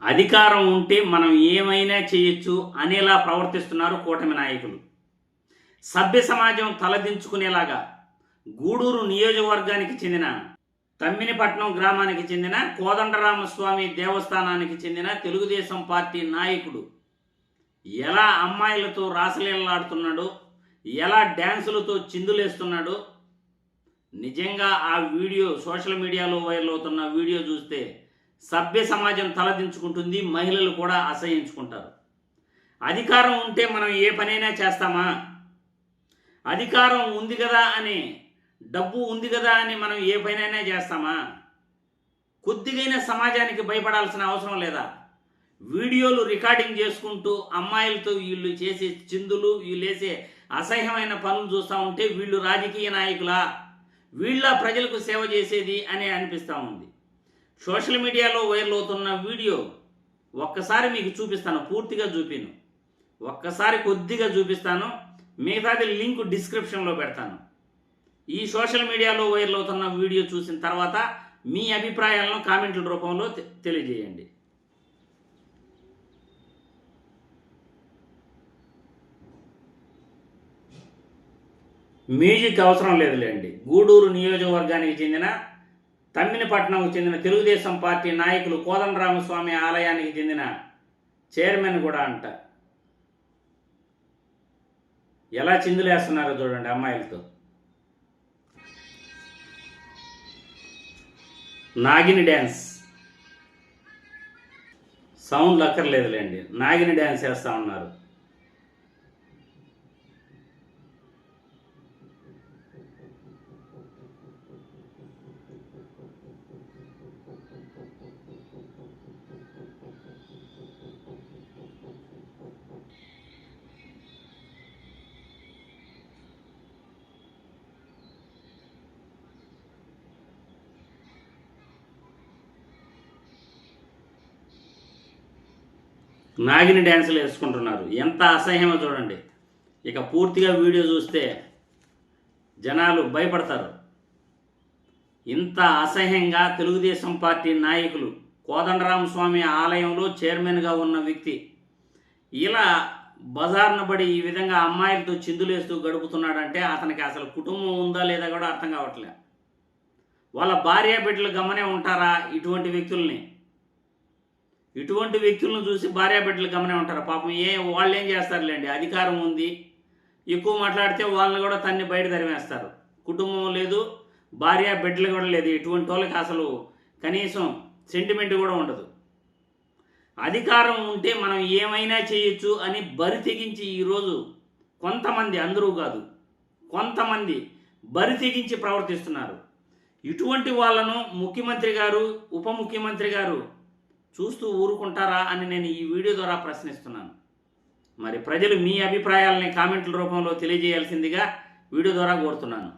అధికారం ఉంటే మనం ఏమైనా చేయొచ్చు అనేలా ప్రవర్తిస్తున్నారు కూటమి నాయకులు. సభ్య సమాజం తలదించుకునేలాగా గూడూరు నియోజకవర్గానికి చెందిన తమ్మినిపట్నం గ్రామానికి చెందిన కోదండరామస్వామి దేవస్థానానికి చెందిన తెలుగుదేశం పార్టీ నాయకుడు ఎలా అమ్మాయిలతో రాసలీలలాడుతున్నాడో, ఎలా డ్యాన్సులతో చిందులేస్తున్నాడో, నిజంగా ఆ వీడియో సోషల్ మీడియాలో వైరల్ అవుతున్న వీడియో చూస్తే సభ్య సమాజం తలదించుకుంటుంది, మహిళలు కూడా అసహించుకుంటారు. అధికారం ఉంటే మనం ఏ పనైనా చేస్తామా? అధికారం ఉంది కదా అని, డబ్బు ఉంది కదా అని మనం ఏ పనైనా చేస్తామా? కొద్దిగైనా సమాజానికి భయపడాల్సిన అవసరం లేదా? వీడియోలు రికార్డింగ్ చేసుకుంటూ అమ్మాయిలతో వీళ్ళు చేసే చిందులు, వీళ్ళు వేసే అసహ్యమైన పనులు చూస్తూ ఉంటే వీళ్ళు రాజకీయ నాయకులా, వీళ్ళ ప్రజలకు సేవ చేసేది అని అనిపిస్తూ ఉంది. సోషల్ మీడియాలో వైరల్ అవుతున్న వీడియో ఒక్కసారి మీకు చూపిస్తాను, పూర్తిగా చూపిను, ఒక్కసారి కొద్దిగా చూపిస్తాను, మిగతాది లింక్ డిస్క్రిప్షన్లో పెడతాను. ఈ సోషల్ మీడియాలో వైరల్ అవుతున్న వీడియో చూసిన తర్వాత మీ అభిప్రాయాలను కామెంట్ల రూపంలో తెలియజేయండి. మ్యూజిక్ అవసరం లేదులేండి. గూడూరు నియోజకవర్గానికి చెందిన తమ్మినిపట్నంకు చెందిన తెలుగుదేశం పార్టీ నాయకులు కోదండరామస్వామి ఆలయానికి చెందిన చైర్మన్ కూడా అంట ఎలా చిందులేస్తున్నారో చూడండి అమ్మాయిలతో. నాగిని డ్యాన్స్, సౌండ్ అక్కర్లేదులేండి, నాగిని డ్యాన్స్ చేస్తూ ఉన్నారు. నాగిని డ్యాన్సులు వేసుకుంటున్నారు, ఎంత అసహ్యమో చూడండి. ఇక పూర్తిగా వీడియో చూస్తే జనాలు భయపడతారు. ఇంత అసహ్యంగా తెలుగుదేశం పార్టీ నాయకులు, కోదండరామస్వామి ఆలయంలో చైర్మన్గా ఉన్న వ్యక్తి ఇలా బజార్న పడి ఈ విధంగా అమ్మాయిలతో చిందులేస్తూ గడుపుతున్నాడంటే అతనికి అసలు కుటుంబం ఉందా లేదా కూడా అర్థం కావట్లే. వాళ్ళ భార్య బిడ్డలు గమనే ఉంటారా ఇటువంటి వ్యక్తుల్ని? ఇటువంటి వ్యక్తులను చూసి భార్యాబిడ్డలు గమనే ఉంటారు. పాపం వాళ్ళు ఏం చేస్తారులేండి, అధికారం ఉంది, ఎక్కువ మాట్లాడితే వాళ్ళని కూడా తన్ని బయట తరిమేస్తారు. కుటుంబం లేదు, భార్య బిడ్డలు కూడా లేదు, ఇటువంటి వాళ్ళకి అసలు కనీసం సెంటిమెంట్ కూడా ఉండదు. అధికారం ఉంటే మనం ఏమైనా చేయొచ్చు అని బరి తెగించి ఈరోజు కొంతమంది, అందరూ కాదు కొంతమంది బరి తెగించి ప్రవర్తిస్తున్నారు. ఇటువంటి వాళ్ళను ముఖ్యమంత్రి గారు, ఉప ముఖ్యమంత్రి గారు చూస్తూ ఊరుకుంటారా అని నేను ఈ వీడియో ద్వారా ప్రశ్నిస్తున్నాను. మరి ప్రజలు మీ అభిప్రాయాలని కామెంట్ల రూపంలో తెలియజేయాల్సిందిగా వీడియో ద్వారా కోరుతున్నాను.